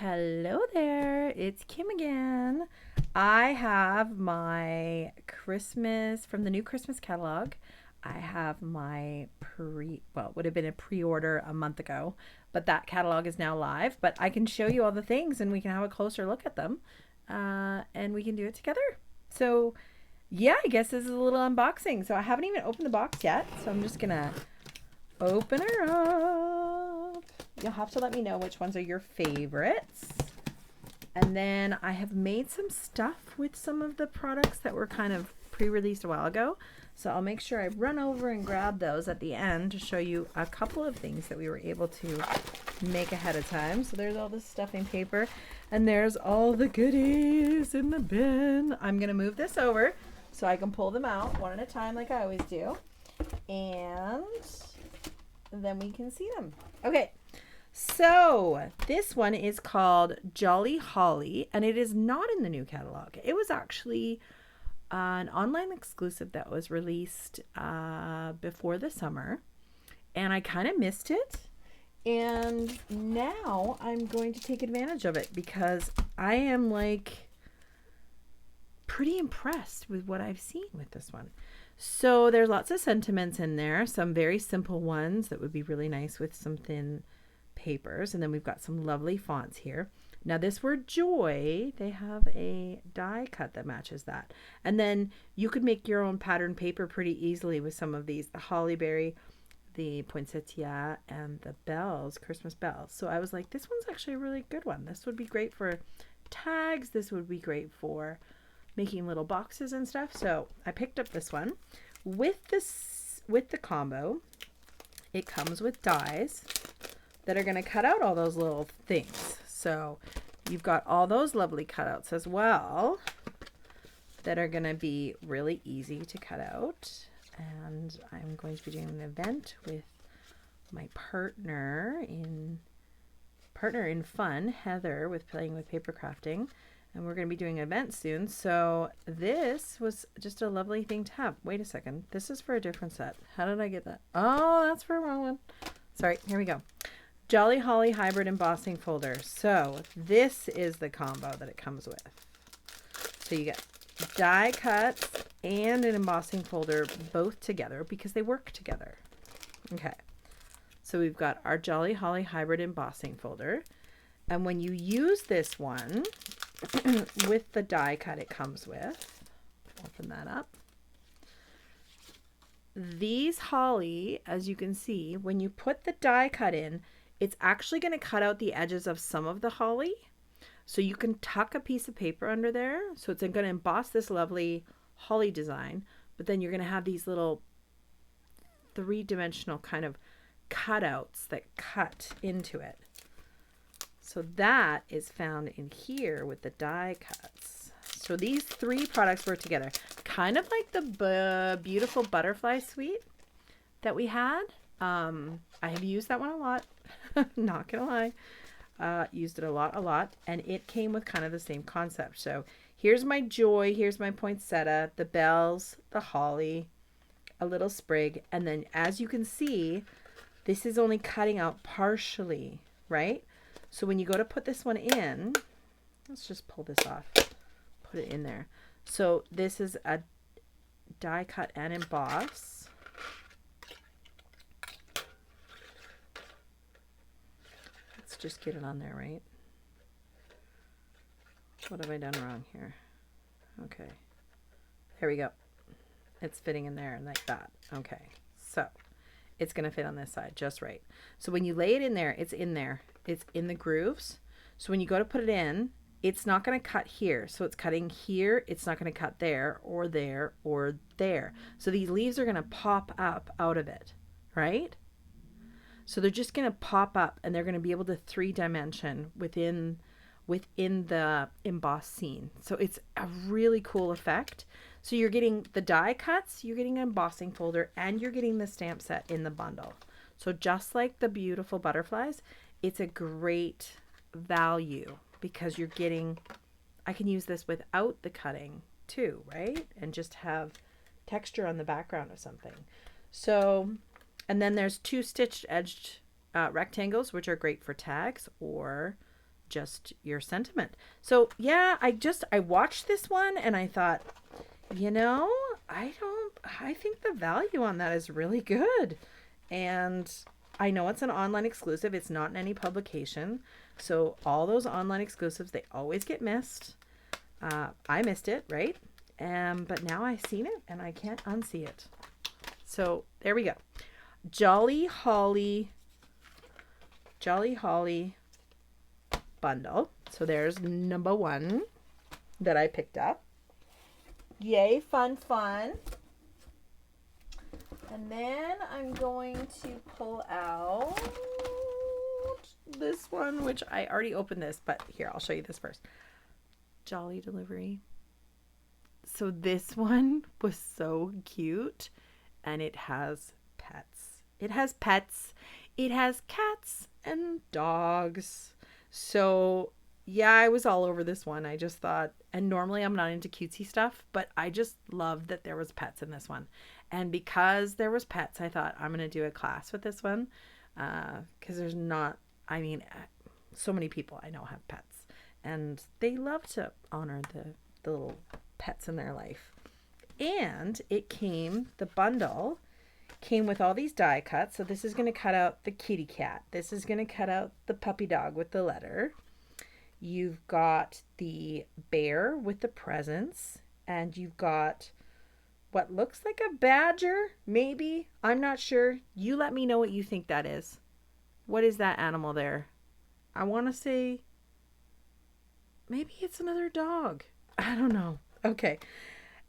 Hello there, it's Kim again. I have my Christmas from the new Christmas catalog. I have my it would have been a pre-order a month ago, but that catalog is now live. But I can show you all the things and we can have a closer look at them, and we can do it together. So, yeah, I guess this is a little unboxing. So I haven't even opened the box yet, so I'm just gonna open her up. You'll have to let me know which ones are your favorites. And then I have made some stuff with some of the products that were kind of pre-released a while ago. So I'll make sure I run over and grab those at the end to show you a couple of things that we were able to make ahead of time. So there's all this stuffing paper and there's all the goodies in the bin. I'm going to move this over so I can pull them out one at a time like I always do. And then we can see them. Okay. So this one is called Jolly Holly, and it is not in the new catalog. It was actually an online exclusive that was released before the summer, and I kind of missed it. And now I'm going to take advantage of it because I am like pretty impressed with what I've seen with this one. So there's lots of sentiments in there, some very simple ones that would be really nice with some thin papers, and then we've got some lovely fonts here. Now this word joy, they have a die cut that matches that, and then you could make your own pattern paper pretty easily with some of these, the hollyberry, the poinsettia, and the bells, Christmas bells. So I was like, this one's actually a really good one. This would be great for tags. This would be great for making little boxes and stuff. So I picked up this one. With the combo, it comes with dies that are going to cut out all those little things. So you've got all those lovely cutouts as well that are going to be really easy to cut out. And I'm going to be doing an event with my partner in fun, Heather, with playing with paper crafting. And we're going to be doing an event soon. So this was just a lovely thing to have. Wait a second. This is for a different set. How did I get that? Oh, that's for a wrong one. Sorry. Here we go. Jolly Holly Hybrid Embossing Folder. So this is the combo that it comes with. So you get die cuts and an embossing folder both together because they work together. Okay. So we've got our Jolly Holly Hybrid Embossing Folder. And when you use this one, with the die cut it comes with, open that up. These holly, as you can see, when you put the die cut in, it's actually going to cut out the edges of some of the holly. So you can tuck a piece of paper under there. So it's going to emboss this lovely holly design, but then you're going to have these little three-dimensional kind of cutouts that cut into it. So that is found in here with the die cuts. So these three products work together. Kind of like the beautiful butterfly suite that we had. I have used that one a lot. Not gonna lie. Used it a lot. And it came with kind of the same concept. So here's my joy. Here's my poinsettia. The bells, the holly, a little sprig. And then as you can see, this is only cutting out partially, right? So when you go to put this one in, let's just pull this off, put it in there. So this is a die cut and emboss. Let's just get it on there, right? What have I done wrong here? Okay. There we go. It's fitting in there like that. Okay. So it's going to fit on this side just right. So when you lay it in there, it's in there. It's in the grooves. So when you go to put it in, it's not going to cut here. So it's cutting here. It's not going to cut there or there or there. So these leaves are going to pop up out of it, right? So they're just going to pop up and they're going to be able to three-dimension within the embossed scene. So it's a really cool effect. So you're getting the die cuts, you're getting an embossing folder, and you're getting the stamp set in the bundle. So just like the beautiful butterflies, it's a great value because you're getting, I can use this without the cutting too, right? And just have texture on the background of something. So, and then there's two stitched edged rectangles, which are great for tags or just your sentiment. So yeah, I watched this one and I thought, you know, I think the value on that is really good. And I know it's an online exclusive. It's not in any publication. So all those online exclusives, they always get missed. I missed it, right? But now I've seen it and I can't unsee it. So there we go. Jolly Holly bundle. So there's number one that I picked up. Yay, fun. And then I'm going to pull out this one, which I already opened this, but here, I'll show you this first. Jolly Delivery. So this one was so cute, and it has pets. It has cats and dogs. So yeah, I was all over this one. I just thought, and normally I'm not into cutesy stuff, but I just loved that there was pets in this one. And because there was pets, I thought I'm going to do a class with this one. Because there's not, I mean, so many people I know have pets. And they love to honor the little pets in their life. And the bundle came with all these die cuts. So this is going to cut out the kitty cat. This is going to cut out the puppy dog with the letter. You've got the bear with the presents. And you've got what looks like a badger, maybe. I'm not sure. You let me know what you think that is. What is that animal there? I want to say maybe it's another dog. I don't know. Okay.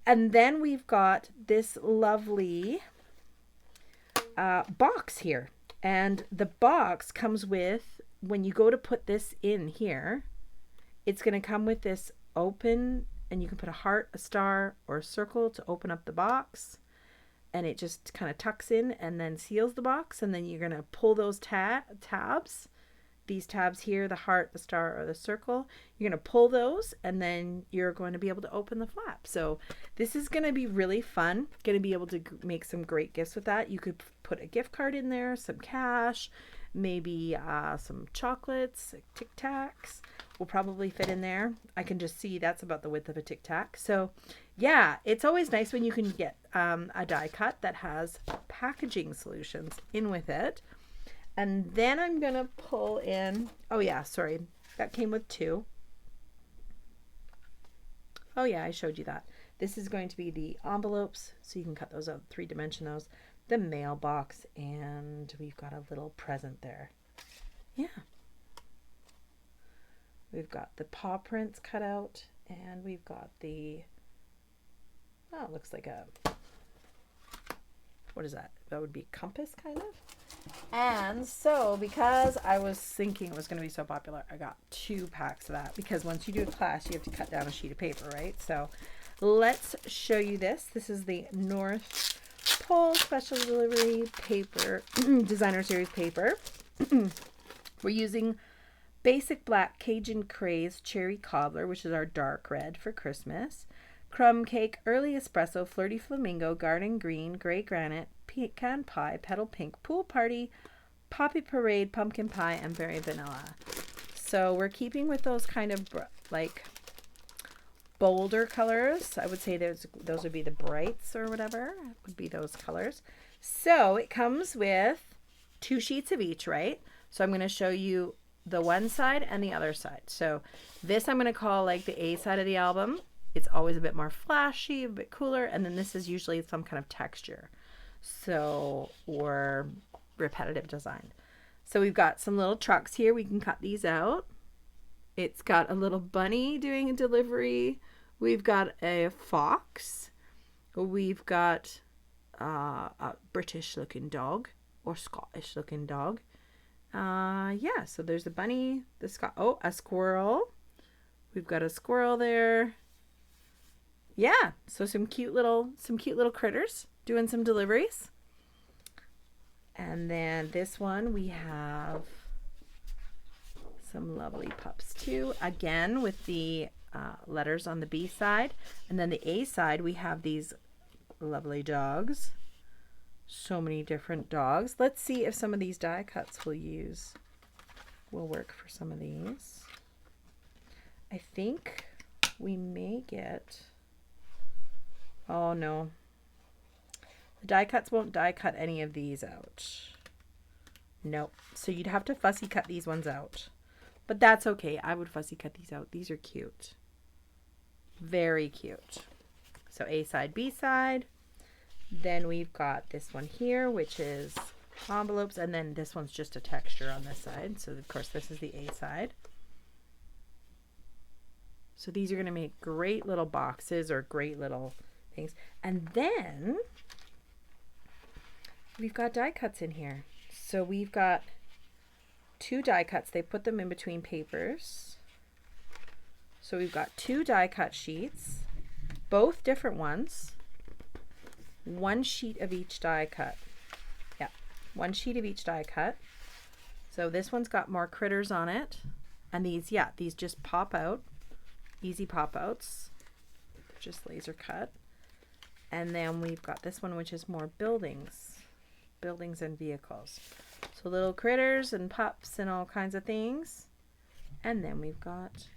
And then we've got this lovely box here. And the box comes with, when you go to put this in here, it's going to come with this open, and you can put a heart, a star, or a circle to open up the box. And it just kind of tucks in and then seals the box. And then you're going to pull those tabs. These tabs here, the heart, the star, or the circle. You're going to pull those, and then you're going to be able to open the flap. So this is going to be really fun. Going to be able to make some great gifts with that. You could put a gift card in there, some cash, maybe some chocolates, like Tic Tacs will probably fit in there. I can just see that's about the width of a Tic Tac. So yeah, it's always nice when you can get a die cut that has packaging solutions in with it. And then I'm going to pull in, oh yeah, sorry, that came with two. Oh yeah, I showed you that. This is going to be the envelopes, so you can cut those out, 3-dimension those, the mailbox, and we've got a little present there. Yeah. We've got the paw prints cut out, and we've got the, oh, it looks like a, what is that? That would be a compass, kind of. And so, because I was thinking it was going to be so popular, I got 2 packs of that. Because once you do a class, you have to cut down a sheet of paper, right? So, let's show you this. This is the North Pole Special Delivery paper, Designer Series paper. We're using Basic Black Cajun Craze Cherry Cobbler, which is our dark red for Christmas. Crumb Cake, Early Espresso, Flirty Flamingo, Garden Green, Gray Granite, Pecan Pie, Petal Pink, Pool Party, Poppy Parade, Pumpkin Pie, and Berry Vanilla. So we're keeping with those kind of like bolder colors. I would say those would be the brights or whatever. Would be those colors. So it comes with 2 sheets of each, right? So I'm going to show you the one side and the other side. So this I'm going to call like the A side of the album. It's always a bit more flashy, a bit cooler, and then this is usually some kind of texture, so, or repetitive design. So we've got some little trucks here. We can cut these out. It's got a little bunny doing a delivery. We've got a fox. We've got a British looking dog or Scottish looking dog. Yeah, so there's a bunny, a squirrel. We've got a squirrel there. Yeah, so some cute little critters doing some deliveries. And then this one we have some lovely pups too, again with the letters on the B side. And then the A side we have these lovely dogs. So many different dogs. Let's see if some of these die cuts will work for some of these. I think we may get, oh no, the die cuts won't die cut any of these out. Nope. So you'd have to fussy cut these ones out. But that's okay. I would fussy cut these out. These are cute. Very cute. So A side, B side. Then we've got this one here, which is envelopes. And then this one's just a texture on this side. So of course this is the A side. So these are going to make great little boxes or great little things. And then we've got die cuts in here. So we've got 2 die cuts. They put them in between papers. So we've got 2 die cut sheets, both different ones. 1 sheet of each die cut. Yeah, 1 sheet of each die cut. So this one's got more critters on it. And these, yeah, these just pop out. Easy pop outs. Just laser cut. And then we've got this one, which is more buildings. Buildings and vehicles. So little critters and pups and all kinds of things. And then we've got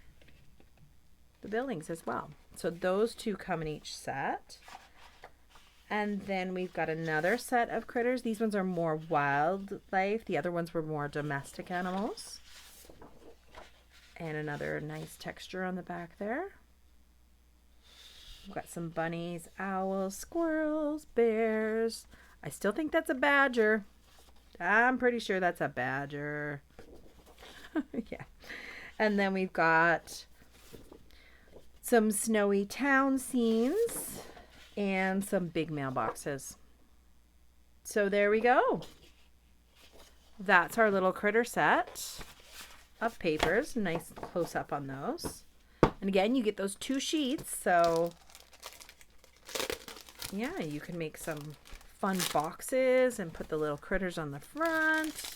the buildings as well. So those 2 come in each set. And then we've got another set of critters. These ones are more wildlife. The other ones were more domestic animals. And another nice texture on the back there. We've got some bunnies, owls, squirrels, bears. I still think that's a badger. I'm pretty sure that's a badger. Yeah. And then we've got some snowy town scenes and some big mailboxes. So there we go. That's our little critter set of papers. Nice close up on those. And again, you get those 2 sheets. So yeah, you can make some fun boxes and put the little critters on the front.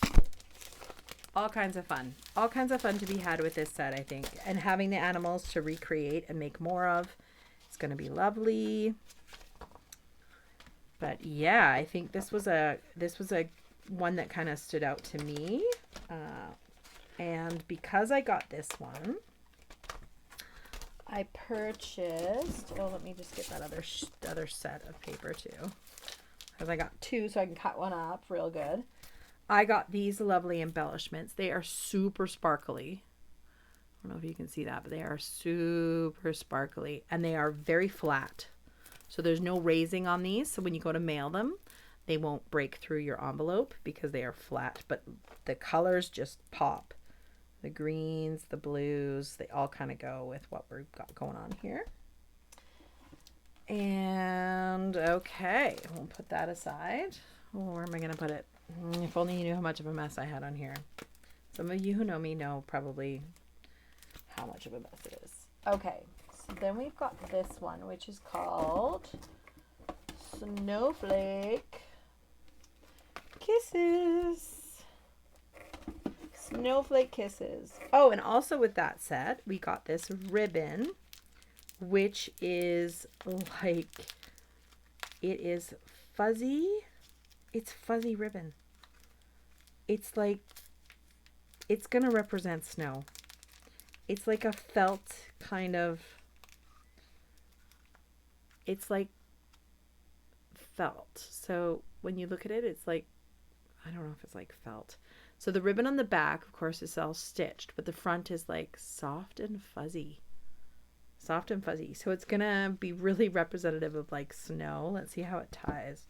All kinds of fun. All kinds of fun to be had with this set, I think. And having the animals to recreate and make more of is going to be lovely. But yeah, I think this was a one that kind of stood out to me. And because I got this one, I purchased, oh, let me just get that other set of paper too. Because I got 2 so I can cut one up real good. I got these lovely embellishments. They are super sparkly. I don't know if you can see that, but they are super sparkly. And they are very flat. So there's no raising on these. So when you go to mail them, they won't break through your envelope because they are flat. But the colors just pop. The greens, the blues, they all kind of go with what we've got going on here. And okay, we'll put that aside. Oh, where am I going to put it? If only you knew how much of a mess I had on here. Some of you who know me know probably how much of a mess it is. Okay, so then we've got this one, which is called Snowflake Kisses. Snowflake Kisses. Oh, and also with that set, we got this ribbon, which is like, it is fuzzy. It's fuzzy ribbon. It's like, it's going to represent snow. It's like a felt kind of, it's like felt. So when you look at it, it's like, I don't know if it's like felt. So the ribbon on the back, of course, is all stitched, but the front is like soft and fuzzy. Soft and fuzzy. So it's going to be really representative of like snow. Let's see how it ties.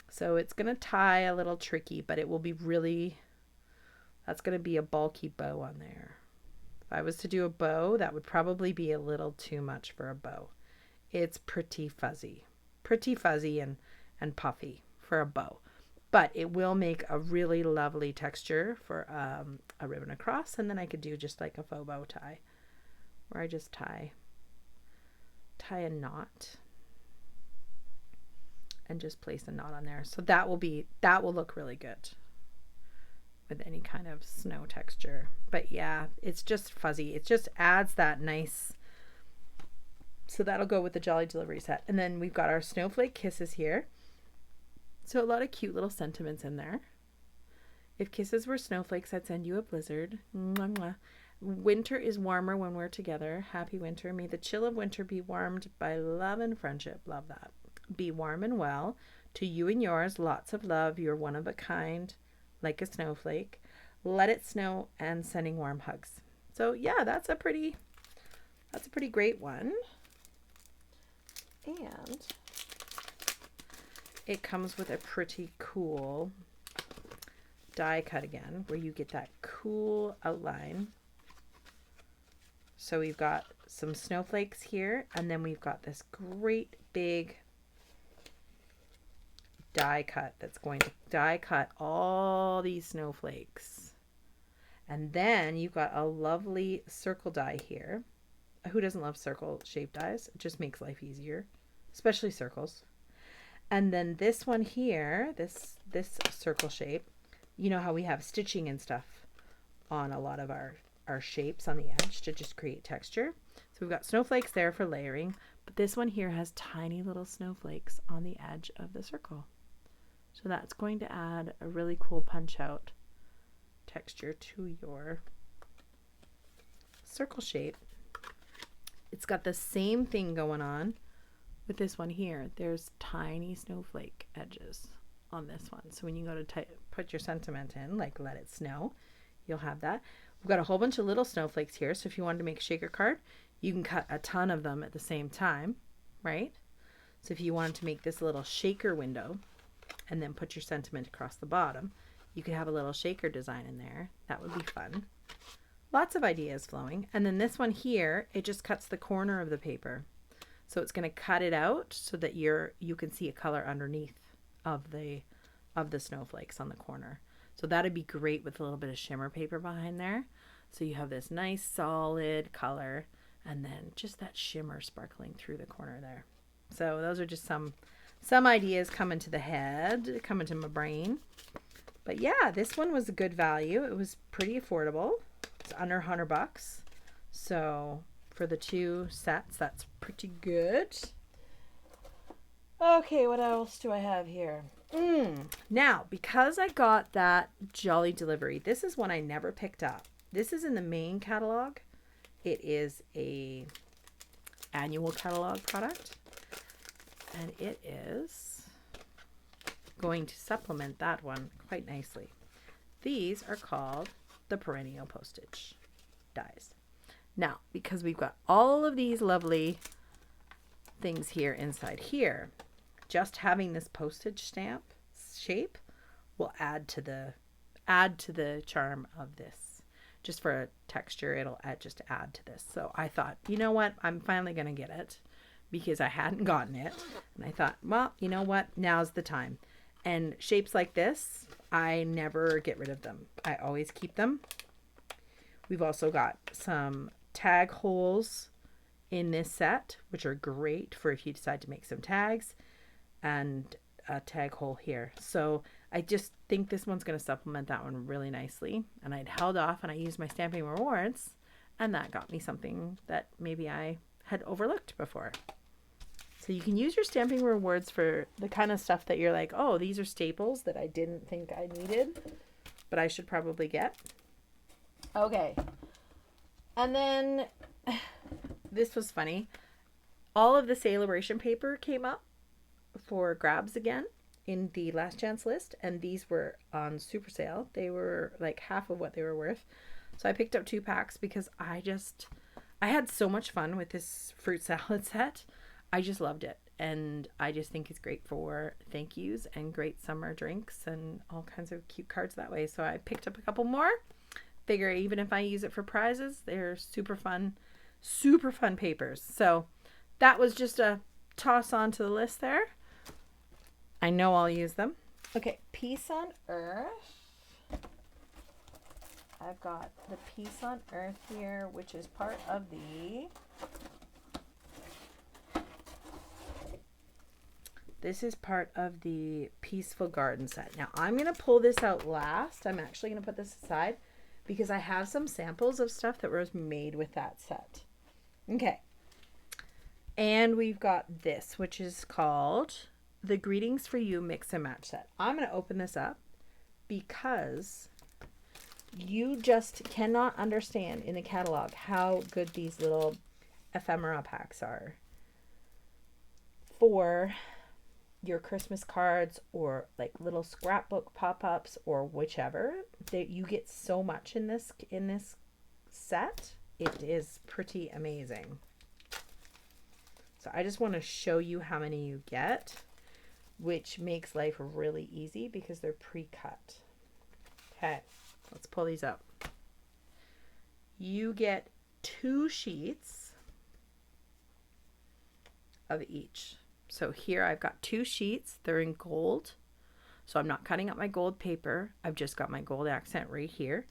So it's going to tie a little tricky, but it will be really, that's going to be a bulky bow on there. If I was to do a bow, that would probably be a little too much for a bow. It's pretty fuzzy and puffy for a bow. But it will make a really lovely texture for a ribbon across. And then I could do just like a faux bow tie, where I just tie a knot and just place a knot on there. So that will look really good with any kind of snow texture. But yeah, it's just fuzzy. It just adds that nice. So that'll go with the Jolly Delivery set. And then we've got our Snowflake Kisses here. So a lot of cute little sentiments in there. If kisses were snowflakes, I'd send you a blizzard. Mwah, mwah. Winter is warmer when we're together. Happy winter. May the chill of winter be warmed by love and friendship. Love that. Be warm and well. To you and yours, lots of love. You're one of a kind, like a snowflake. Let it snow and sending warm hugs. So yeah, that's a pretty great one. And it comes with a pretty cool die cut again, where you get that cool outline. So we've got some snowflakes here, and then we've got this great big die cut that's going to die cut all these snowflakes. And then you've got a lovely circle die here. Who doesn't love circle shaped dies? It just makes life easier, especially circles. And then this one here, this circle shape, you know how we have stitching and stuff on a lot of our shapes on the edge to just create texture. So we've got snowflakes there for layering, but this one here has tiny little snowflakes on the edge of the circle. So that's going to add a really cool punch out texture to your circle shape. It's got the same thing going on with this one here. There's tiny snowflake edges on this one. So when you go to put your sentiment in, like let it snow, you'll have that. We've got a whole bunch of little snowflakes here. So if you wanted to make a shaker card, you can cut a ton of them at the same time, right? So if you wanted to make this little shaker window and then put your sentiment across the bottom, you could have a little shaker design in there. That would be fun. Lots of ideas flowing. And then this one here, it just cuts the corner of the paper. So it's going to cut it out so that you can see a color underneath of the snowflakes on the corner. So that'd be great with a little bit of shimmer paper behind there. So you have this nice solid color and then just that shimmer sparkling through the corner there. So those are just some ideas coming to the head, coming to my brain. But yeah, this one was a good value. It was pretty affordable. It's under $100. So for the two sets, that's pretty good. Okay, what else do I have here? Now, because I got that Jolly Delivery, this is one I never picked up. This is in the main catalog. It is a annual catalog product, and it is going to supplement that one quite nicely. These are called the perennial postage dies. Now, because we've got all of these lovely things here inside here, just having this postage stamp shape will add to the charm of this. Just for a texture, it'll add to this. So I thought, you know what? I'm finally going to get it because I hadn't gotten it. And I thought, well, you know what? Now's the time. And shapes like this, I never get rid of them. I always keep them. We've also got some tag holes in this set, which are great for if you decide to make some tags, and a tag hole here. So I just think this one's going to supplement that one really nicely. And I'd held off and I used my stamping rewards, and that got me something that maybe I had overlooked before. So you can use your stamping rewards for the kind of stuff that you're like, oh, these are staples that I didn't think I needed, but I should probably get. Okay. And then this was funny. All of the Celebration paper came up for grabs again in the last chance list, and these were on super sale. They were like half of what they were worth. So I picked up 2 packs because I had so much fun with this fruit salad set. I just loved it, and I just think it's great for thank yous and great summer drinks and all kinds of cute cards that way. So I picked up a couple more. Figure even if I use it for prizes, they're super fun papers. So that was just a toss onto the list there. I know I'll use them. Okay, Peace on Earth. I've got the Peace on Earth here, which is part of the... This is part of the Peaceful Garden set. Now, I'm going to pull this out last. I'm actually going to put this aside because I have some samples of stuff that was made with that set. Okay. And we've got this, which is called the Greetings for You Mix and Match set. I'm going to open this up because You just cannot understand in the catalog how good these little ephemera packs are for your Christmas cards or like little scrapbook pop-ups or whichever. That you get so much in this set. It is pretty amazing. So I just want to show you how many you get, which makes life really easy because they're pre-cut. Okay, let's pull these up. You get 2 sheets of each. So here I've got 2 sheets. They're in gold. So I'm not cutting up my gold paper. I've just got my gold accent right here.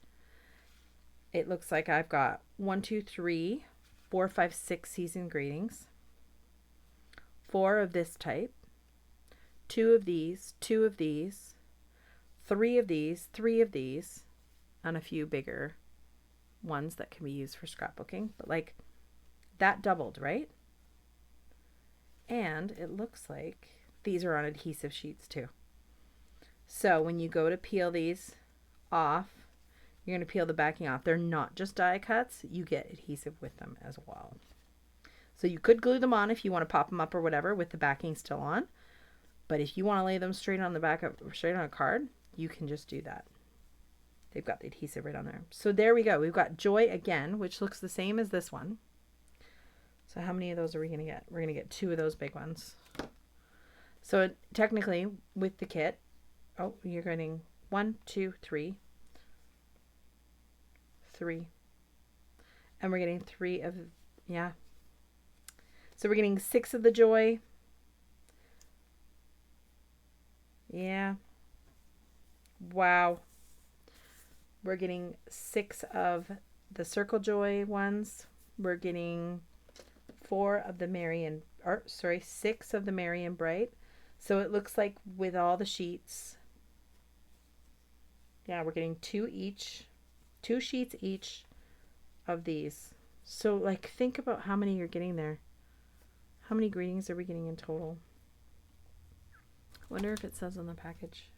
It looks like I've got 1, 2, 3, 4, 5, 6 season greetings. 4 of this type. 2 of these, 2 of these, 3 of these, 3 of these, and a few bigger ones that can be used for scrapbooking. But like that doubled, right? And it looks like these are on adhesive sheets too. So when you go to peel these off, you're going to peel the backing off. They're not just die cuts. You get adhesive with them as well. So you could glue them on if you want to pop them up or whatever with the backing still on. But if you want to lay them straight on the back of, straight on a card, you can just do that. They've got the adhesive right on there. So there we go. We've got Joy again, which looks the same as this one. So how many of those are we going to get? We're going to get 2 of those big ones. So technically with the kit, oh, you're getting 1, 2, 3. 3. And we're getting 3 of, yeah. So we're getting 6 of the Joy. Yeah. Wow. We're getting 6 of the Circle Joy ones. We're getting 4 of the Merry and, or sorry, 6 of the Merry and Bright. So it looks like with all the sheets, yeah, we're getting 2 each, 2 sheets each of these. So like think about how many you're getting there. How many greetings are we getting in total? Wonder if it says on the package.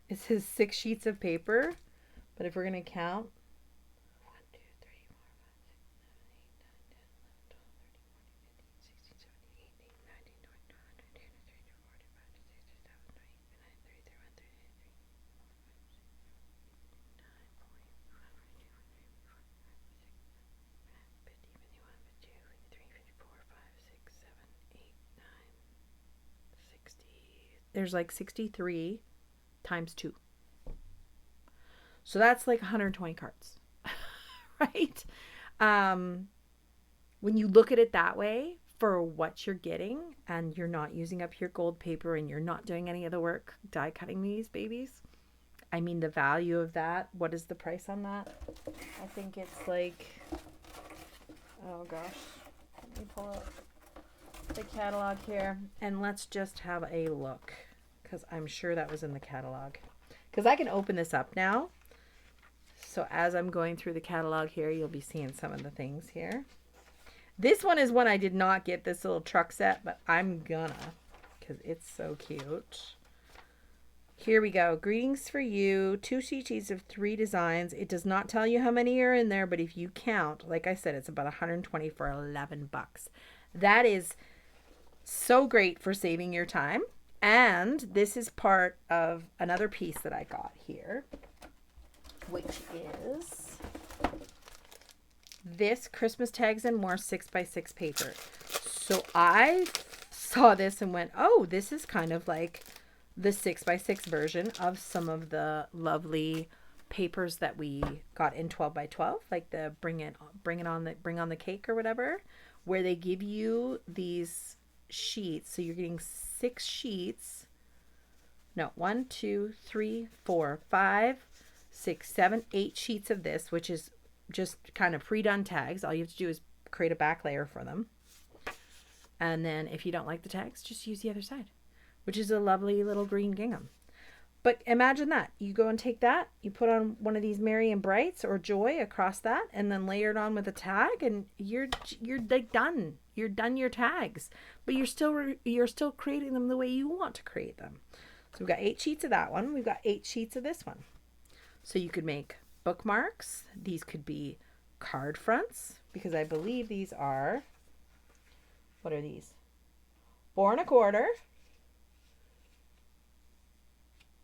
It says 6 sheets of paper, but if we're going to count, 1, 2, 3, 4, 5, 6, 7, 8, 9, 60. There's like 63 times 2. So that's like 120 cards, right? When you look at it that way, for what you're getting, and you're not using up your gold paper and you're not doing any of the work die cutting these babies, I mean, the value of that, what is the price on that? I think it's like, oh gosh, let me pull up the catalog here and let's just have a look, because I'm sure that was in the catalog, because I can open this up now. So as I'm going through the catalog here, you'll be seeing some of the things here. This one is one I did not get, this little truck set, but I'm gonna, because it's so cute. Here we go. Greetings for you. 2 sheets of 3 designs. It does not tell you how many are in there, but if you count, like I said, it's about 120 for 11 bucks. That is so great for saving your time. And this is part of another piece that I got here, which is this Christmas Tags and More 6x6 paper. So I saw this and went, oh, this is kind of like the 6x6 version of some of the lovely papers that we got in 12x12, like the bring on the cake or whatever, where they give you these sheets. So you're getting 6 sheets. No, 1, 2, 3, 4, 5, 6, 7, 8 sheets of this, which is just kind of pre-done tags. All you have to do is create a back layer for them. And then if you don't like the tags, just use the other side, which is a lovely little green gingham. But imagine that. You go and take that, you put on one of these Merry and Brights or Joy across that, and then layer it on with a tag, and you're like done. You're done your tags. But you're still creating them the way you want to create them. So we've got 8 sheets of that one. We've got 8 sheets of this one. So you could make bookmarks. These could be card fronts, because I believe these are, what are these? 4 1/4.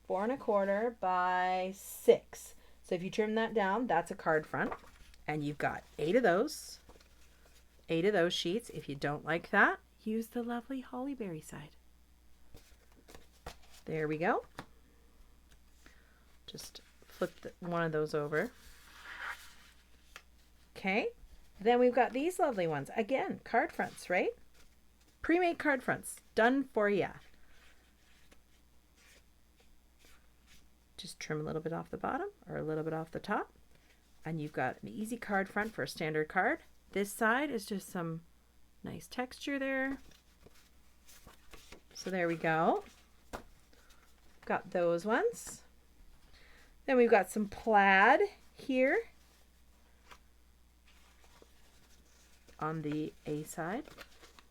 4 1/4 by 6. So if you trim that down, that's a card front. And you've got 8 of those. 8 of those sheets. If you don't like that, use the lovely hollyberry side. There we go. Just flip one of those over. Okay. Then we've got these lovely ones. Again, card fronts, right? Pre-made card fronts. Done for ya. Just trim a little bit off the bottom or a little bit off the top. And you've got an easy card front for a standard card. This side is just some nice texture there. So there we go. Got those ones. Then we've got some plaid here on the A side.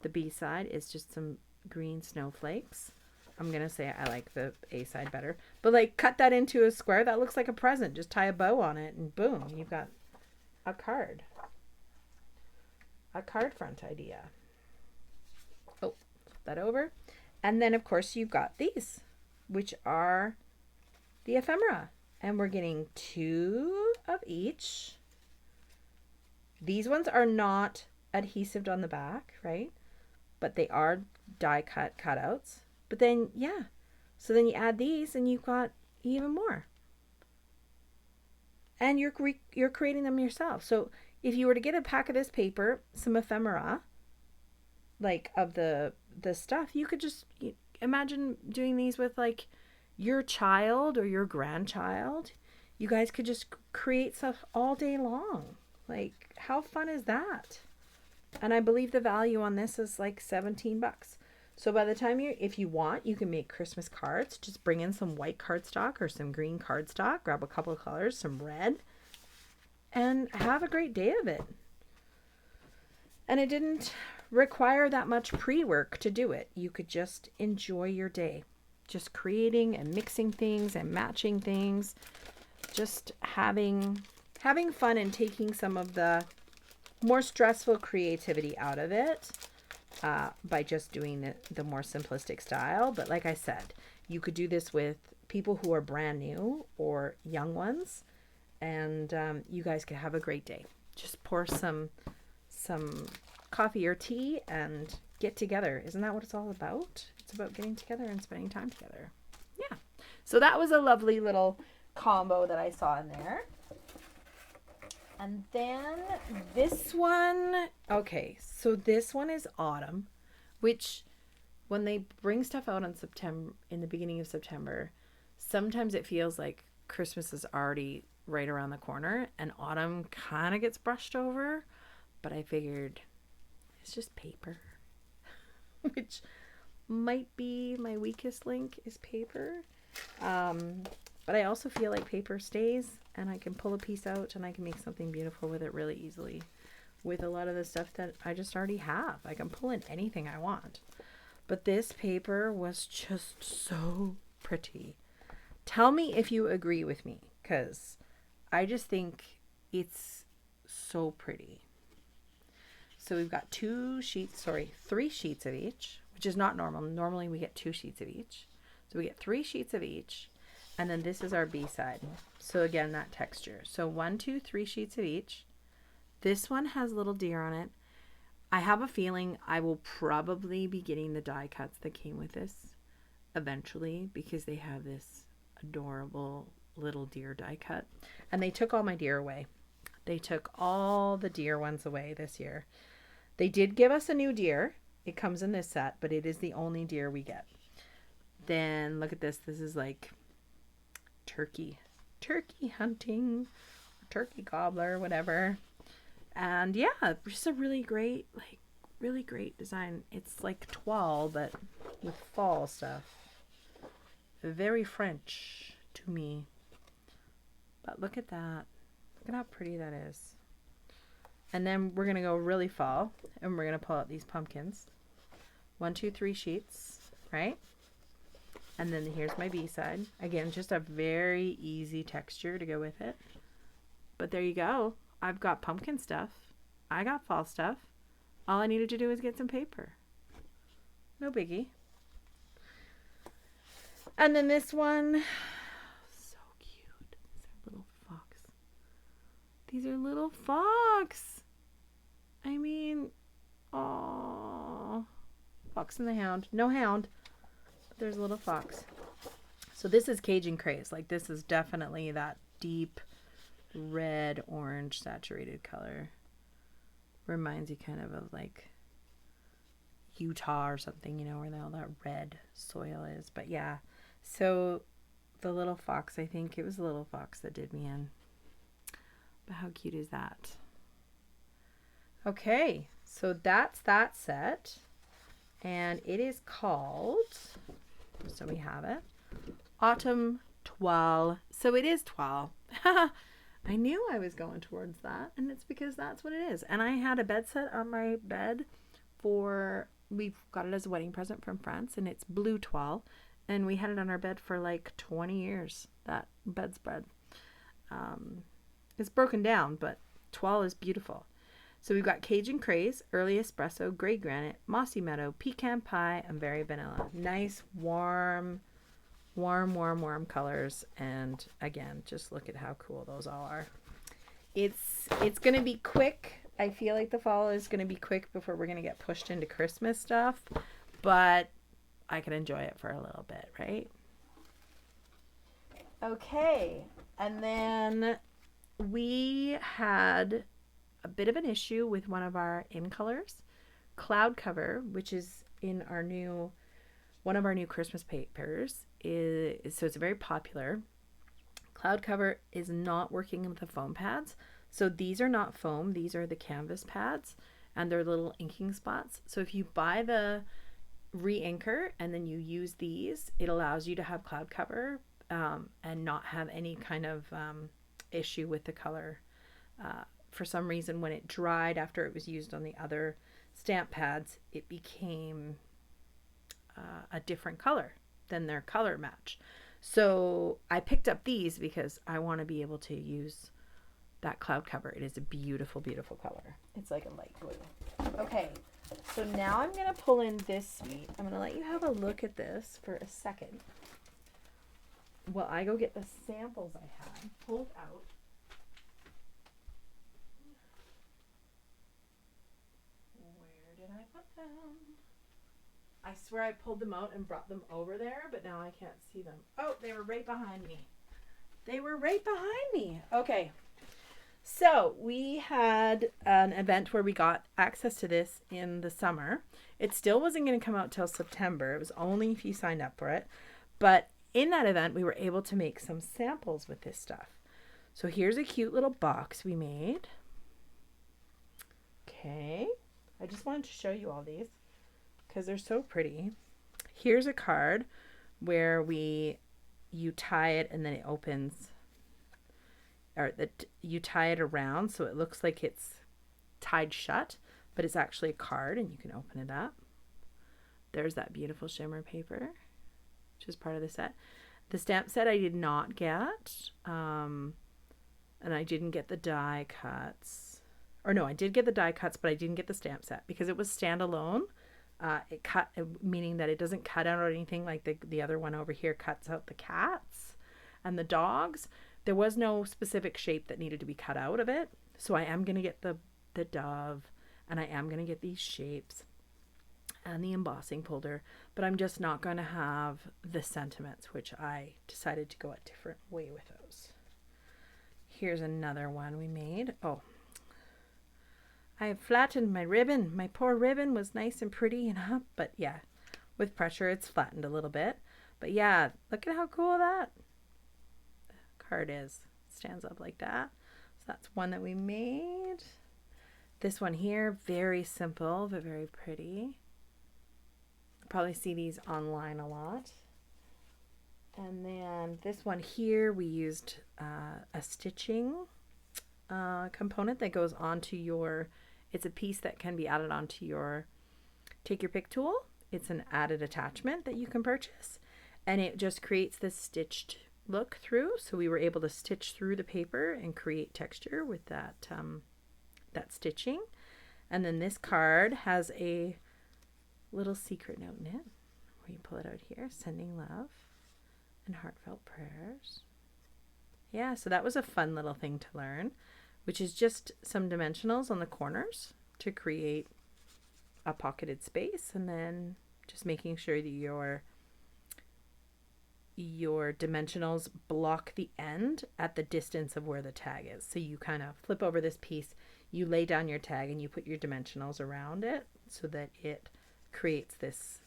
The B side is just some green snowflakes. I'm going to say I like the A side better. But like cut that into a square. That looks like a present. Just tie a bow on it and boom, you've got a card. A card front idea. Oh, flip that over. And then of course you've got these, which are the ephemera. And we're getting 2 of each. These ones are not adhesive on the back, right? But they are die cut cutouts. But then, yeah. So then you add these and you've got even more. And you're creating them yourself. So if you were to get a pack of this paper, some ephemera, like of the stuff, you could just imagine doing these with like your child or your grandchild. You guys could just create stuff all day long. Like, how fun is that? And I believe the value on this is like $17. So by the time if you want, you can make Christmas cards. Just bring in some white cardstock or some green cardstock. Grab a couple of colors, some red, and have a great day of it. And it didn't require that much pre-work to do it. You could just enjoy your day. Just creating and mixing things and matching things. Just having fun and taking some of the more stressful creativity out of it by just doing the more simplistic style. But like I said, you could do this with people who are brand new or young ones, and you guys could have a great day. Just pour some coffee or tea and get together. Isn't that what it's all about? It's about getting together and spending time together. Yeah. So that was a lovely little combo that I saw in there. And then this one, okay, so this one is autumn, which when they bring stuff out in the beginning of September, sometimes it feels like Christmas is already right around the corner and autumn kind of gets brushed over. But I figured it's just paper, which might be my weakest link is paper. But I also feel like paper stays and I can pull a piece out and I can make something beautiful with it really easily with a lot of the stuff that I just already have. I can pull in anything I want. But this paper was just so pretty. Tell me if you agree with me, because I just think it's so pretty. So we've got 3 sheets of each, which is not normal. Normally we get 2 sheets of each. So we get 3 sheets of each. And then this is our B side. So again, that texture. So 1, 2, 3 sheets of each. This one has little deer on it. I have a feeling I will probably be getting the die cuts that came with this eventually, because they have this adorable little deer die cut. And they took all my deer away. They took all the deer ones away this year. They did give us a new deer. It comes in this set, but it is the only deer we get. Then look at this. This is like turkey hunting, turkey gobbler, whatever. And yeah, just a really great design. It's like toile, but with fall stuff. Very French to me. But look at that. Look at how pretty that is. And then we're going to go really fall, and we're going to pull out these pumpkins. 1, 2, 3 sheets, right? And then here's my B side. Again, just a very easy texture to go with it. But there you go. I've got pumpkin stuff. I got fall stuff. All I needed to do was get some paper. No biggie. And then this one, so cute. These are little fox. These are little fox. I mean, oh, Fox and the Hound. No hound, but there's a little fox. So this is Cajun Craze. Like, this is definitely that deep red orange saturated color. Reminds you kind of like Utah or something, you know, where all that red soil is. But yeah, so the little fox, I think it was the little fox that did me in. But how cute is that? Okay, so that's that set. And it is called, so we have it, Autumn Toile. So it is toile. I knew I was going towards that, and it's because that's what it is. And I had a bed set on my bed we've got it as a wedding present from France, and it's blue toile, and we had it on our bed for like 20 years, that bedspread. It's broken down, but toile is beautiful. So we've got Cajun Craze, Early Espresso, Grey Granite, Mossy Meadow, Pecan Pie, and Berry Vanilla. Nice, warm colors. And again, just look at how cool those all are. It's going to be quick. I feel like the fall is going to be quick before we're going to get pushed into Christmas stuff. But I can enjoy it for a little bit, right? Okay. And then we had a bit of an issue with one of our in colors, Cloud Cover, which is in our one of our new Christmas papers. So it's very popular. Cloud Cover is not working with the foam pads. So these are not foam. These are the canvas pads, and they're little inking spots. So if you buy the re-inker and then you use these, it allows you to have Cloud Cover and not have any kind of issue with the color. For some reason, when it dried after it was used on the other stamp pads, it became a different color than their color match. So I picked up these because I want to be able to use that Cloud Cover. It is a beautiful, beautiful color. It's like a light blue. Okay, so now I'm going to pull in this suite. I'm going to let you have a look at this for a second while I go get the samples I had pulled out. Where did I put them? I swear I pulled them out and brought them over there, but now I can't see them. Oh, they were right behind me. They were right behind me. Okay. So we had an event where we got access to this in the summer. It still wasn't going to come out till September. It was only if you signed up for it. But in that event, we were able to make some samples with this stuff. So here's a cute little box we made. Okay. I just wanted to show you all these because they're so pretty. Here's a card where you tie it and then it opens, or you tie it around so it looks like it's tied shut, but it's actually a card and you can open it up. There's that beautiful shimmer paper, which is part of the set. The stamp set I did not get, and I didn't get the die cuts. Or no, I did get the die cuts, but I didn't get the stamp set because it was standalone. It cut, meaning that it doesn't cut out or anything like the other one over here cuts out the cats and the dogs. There was no specific shape that needed to be cut out of it. So I am going to get the dove, and I am going to get these shapes and the embossing folder, but I'm just not going to have the sentiments, which I decided to go a different way with those. Here's another one we made. Oh, I have flattened my ribbon. My poor ribbon was nice and pretty and up, but yeah, with pressure it's flattened a little bit. But yeah, look at how cool that card is. It stands up like that. So that's one that we made. This one here, very simple, but very pretty. You'll probably see these online a lot. And then this one here, we used a stitching component that goes onto your, it's a piece that can be added onto your take your pick tool. It's an added attachment that you can purchase, and it just creates this stitched look through. So we were able to stitch through the paper and create texture with that that stitching. And then this card has a little secret note in it where you pull it out here, sending love and heartfelt prayers. Yeah, so that was a fun little thing to learn, which is just some dimensionals on the corners to create a pocketed space, and then just making sure that your dimensionals block the end at the distance of where the tag is. So you kind of flip over this piece, you lay down your tag, and you put your dimensionals around it so that it creates this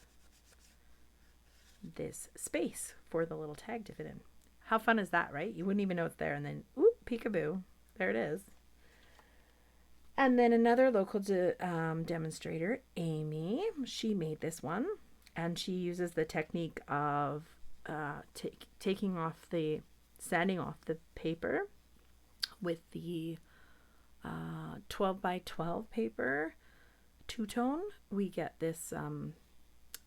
space for the little tag to fit in. How fun is that, right? You wouldn't even know it's there, and then, oop, peekaboo, there it is. And then another local demonstrator, Amy, she made this one, and she uses the technique of sanding off the paper with the 12 by 12 paper two-tone. We get this,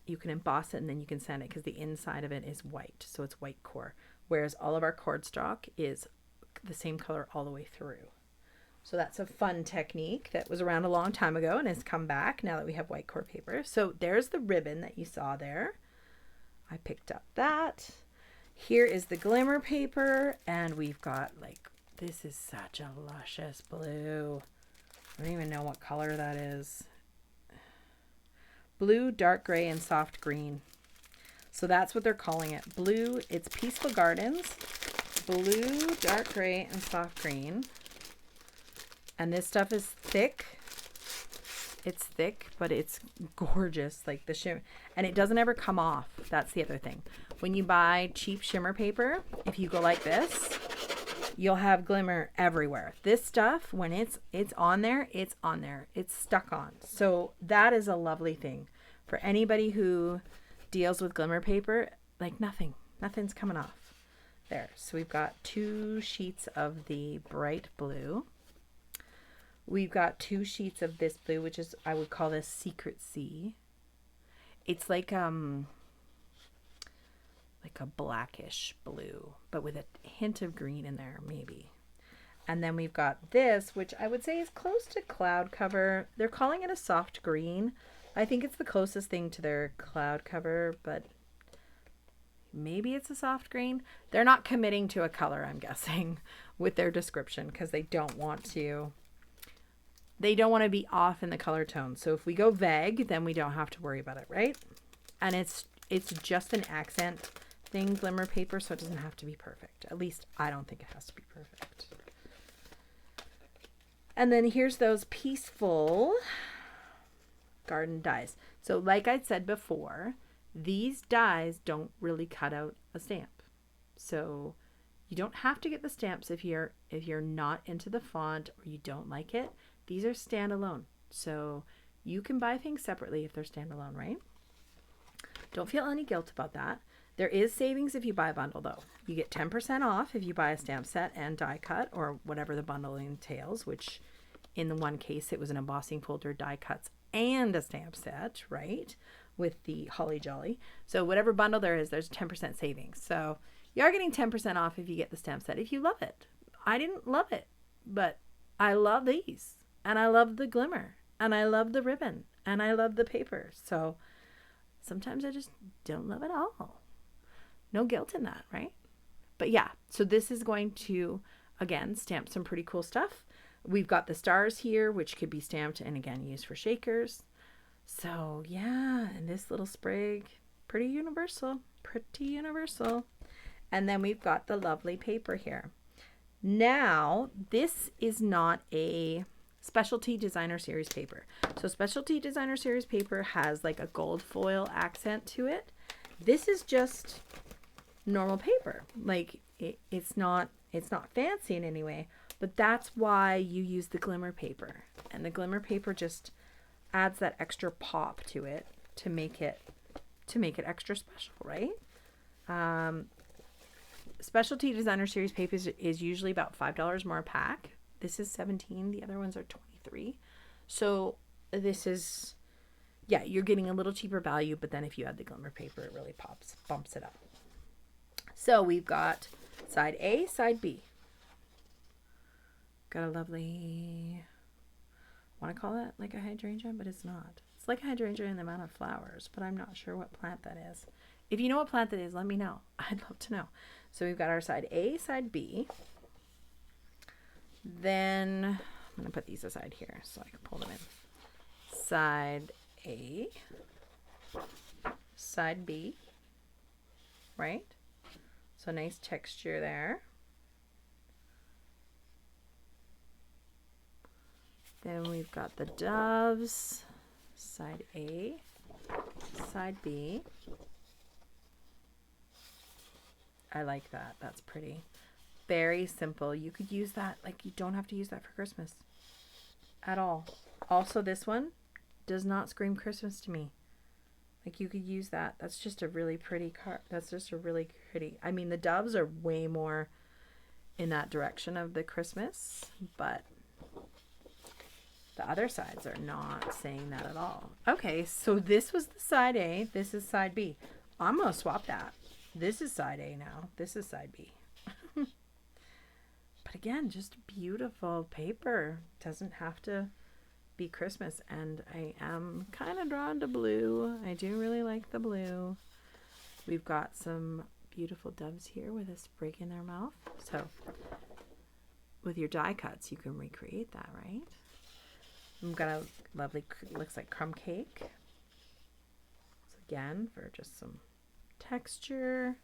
you can emboss it and then you can sand it because the inside of it is white, so it's white core, whereas all of our cardstock is the same color all the way through. So that's a fun technique that was around a long time ago and has come back now that we have white core paper. So there's the ribbon that you saw there. I picked up that. Here is the glimmer paper, and we've got, like, this is such a luscious blue. I don't even know what color that is. Blue, dark gray, and soft green. So that's what they're calling it. Blue, it's Peaceful Gardens. Blue, dark gray, and soft green. And this stuff is thick. It's thick, but it's gorgeous, like the shimmer, and it doesn't ever come off. That's the other thing. When you buy cheap shimmer paper, if you go like this, you'll have glimmer everywhere. This stuff, when it's on there, it's on there. It's stuck on. So that is a lovely thing for anybody who deals with glimmer paper. Like nothing's coming off there. So we've got 2 sheets of the bright blue. We've got 2 sheets of this blue, which is, I would call this Secret Sea. It's like a blackish blue, but with a hint of green in there, maybe. And then we've got this, which I would say is close to cloud cover. They're calling it a soft green. I think it's the closest thing to their cloud cover, but maybe it's a soft green. They're not committing to a color, I'm guessing, with their description, because they don't want to be off in the color tone. So if we go vague, then we don't have to worry about it, right? And it's just an accent thing, glimmer paper, so it doesn't have to be perfect. At least I don't think it has to be perfect. And then here's those Peaceful Garden dies. So like I said before, these dies don't really cut out a stamp. So you don't have to get the stamps if you're not into the font or you don't like it. These are standalone. So you can buy things separately if they're standalone, right? Don't feel any guilt about that. There is savings if you buy a bundle, though. You get 10% off if you buy a stamp set and die cut, or whatever the bundle entails, which in the one case it was an embossing folder, die cuts, and a stamp set, right? With the Holly Jolly. So whatever bundle there is, there's 10% savings. So you are getting 10% off if you get the stamp set, if you love it. I didn't love it, but I love these. And I love the glimmer. And I love the ribbon. And I love the paper. So sometimes I just don't love it all. No guilt in that, right? But yeah, so this is going to, again, stamp some pretty cool stuff. We've got the stars here, which could be stamped and, again, used for shakers. So yeah, and this little sprig, pretty universal. Pretty universal. And then we've got the lovely paper here. Now, this is not a Specialty Designer Series paper. So Specialty Designer Series paper has like a gold foil accent to it. This is just normal paper. Like it's not fancy in any way, but that's why you use the glimmer paper. And the glimmer paper just adds that extra pop to it to make it extra special, right? Specialty Designer Series paper is usually about $5 more a pack. This is $17. The other ones are $23. So this is, yeah, you're getting a little cheaper value, but then if you add the glimmer paper, it really bumps it up. So we've got side A, side B. Got a lovely, want to call that like a hydrangea, but it's not. It's like a hydrangea in the amount of flowers, but I'm not sure what plant that is. If you know what plant that is, let me know. I'd love to know. So we've got our side A, side B. Then I'm going to put these aside here so I can pull them in. Side A, side B, right? So nice texture there. Then we've got the doves, side A, side B. I like that. That's pretty. Very simple. You could use that, like you don't have to use that for Christmas at all. Also, this one does not scream Christmas to me. Like you could use that. That's just a really pretty card. That's just a really pretty. I mean, the doves are way more in that direction of the Christmas, but the other sides are not saying that at all. Okay, so this was the side A. This is side B. I'm going to swap that. This is side A now. This is side B. But again, just beautiful paper. Doesn't have to be Christmas. And I am kind of drawn to blue. I do really like the blue. We've got some beautiful doves here with a sprig in their mouth. So with your die cuts, you can recreate that, right? We've got a lovely, looks like crumb cake. So again, for just some texture.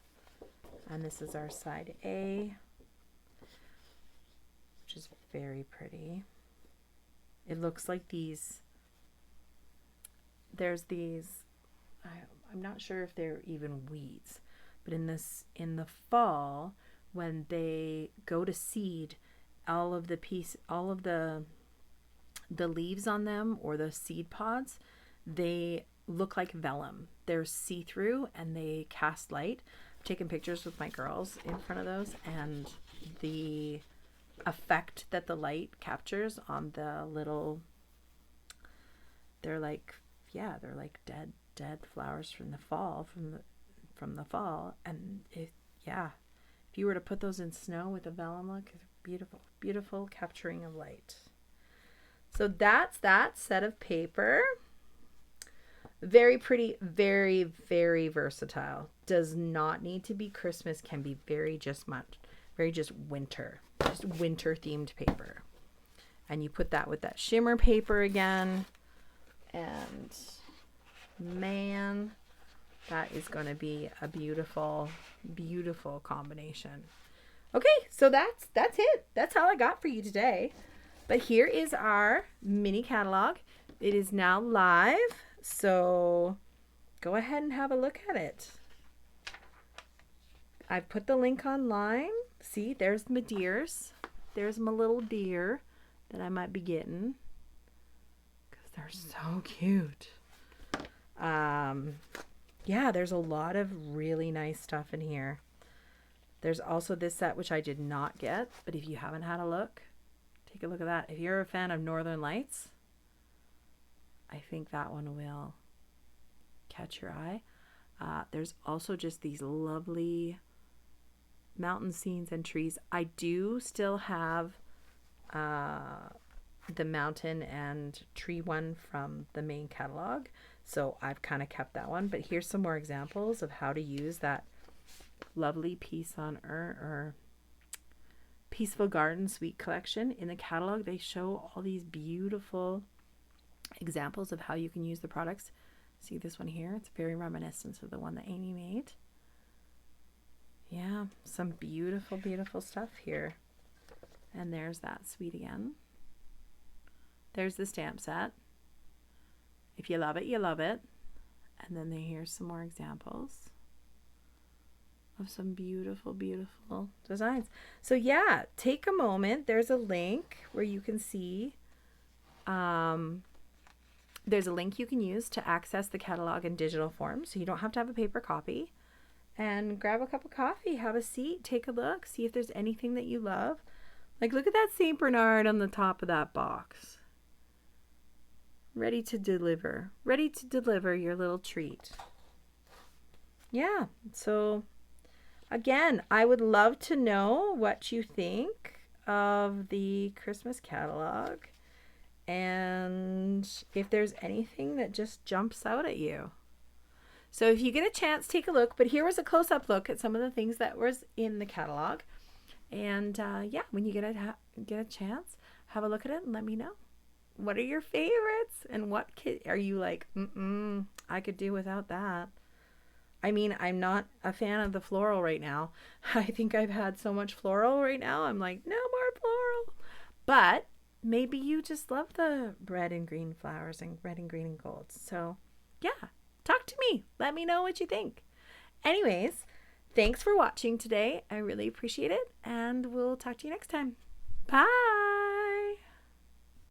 And this is our side A, which is very pretty. It looks like these, there's these, I'm not sure if they're even weeds, but in the fall, when they go to seed, all of the leaves on them or the seed pods, they look like vellum. They're see-through and they cast light. I've taken pictures with my girls in front of those, and the effect that the light captures on the little, they're like dead flowers from the fall, from the fall. And if you were to put those in snow with a vellum look, it's beautiful capturing of light. So that's that set of paper. Very pretty, very, very versatile. Does not need to be Christmas, can be very just winter. Just winter themed paper. And you put that with that shimmer paper again. And man, that is going to be a beautiful, beautiful combination. Okay, so that's it. That's all I got for you today. But here is our mini catalog. It is now live, so go ahead and have a look at it. I've put the link online. See, there's my deers. There's my little deer that I might be getting, because they're so cute. Yeah, there's a lot of really nice stuff in here. There's also this set, which I did not get, but if you haven't had a look, take a look at that. If you're a fan of Northern Lights, I think that one will catch your eye. There's also just these lovely mountain scenes and trees. I do still have the mountain and tree one from the main catalog, so I've kind of kept that one. But here's some more examples of how to use that lovely Peace on Earth or Peaceful Garden Suite collection. In the catalog, they show all these beautiful examples of how you can use the products. See this one here? It's very reminiscent of the one that Amy made. Yeah, some beautiful, beautiful stuff here. And there's that suite again. There's the stamp set. If you love it, you love it. And then here's some more examples of some beautiful, beautiful designs. So yeah, take a moment. There's a link where you can see, there's a link you can use to access the catalog in digital form, so you don't have to have a paper copy. And grab a cup of coffee, have a seat, take a look, see if there's anything that you love. Like, look at that St. Bernard on the top of that box. Ready to deliver your little treat. Yeah, so Again, I would love to know what you think of the Christmas catalog and if there's anything that just jumps out at you. So if you get a chance, take a look. But here was a close-up look at some of the things that was in the catalog. And yeah, when you get a chance, have a look at it and let me know. What are your favorites? And what kid are you like, I could do without that? I mean, I'm not a fan of the floral right now. I think I've had so much floral right now. I'm like, no more floral. But maybe you just love the red and green flowers and red and green and gold. So, yeah, talk to me. Let me know what you think. Anyways, thanks for watching today. I really appreciate it. And we'll talk to you next time. Bye.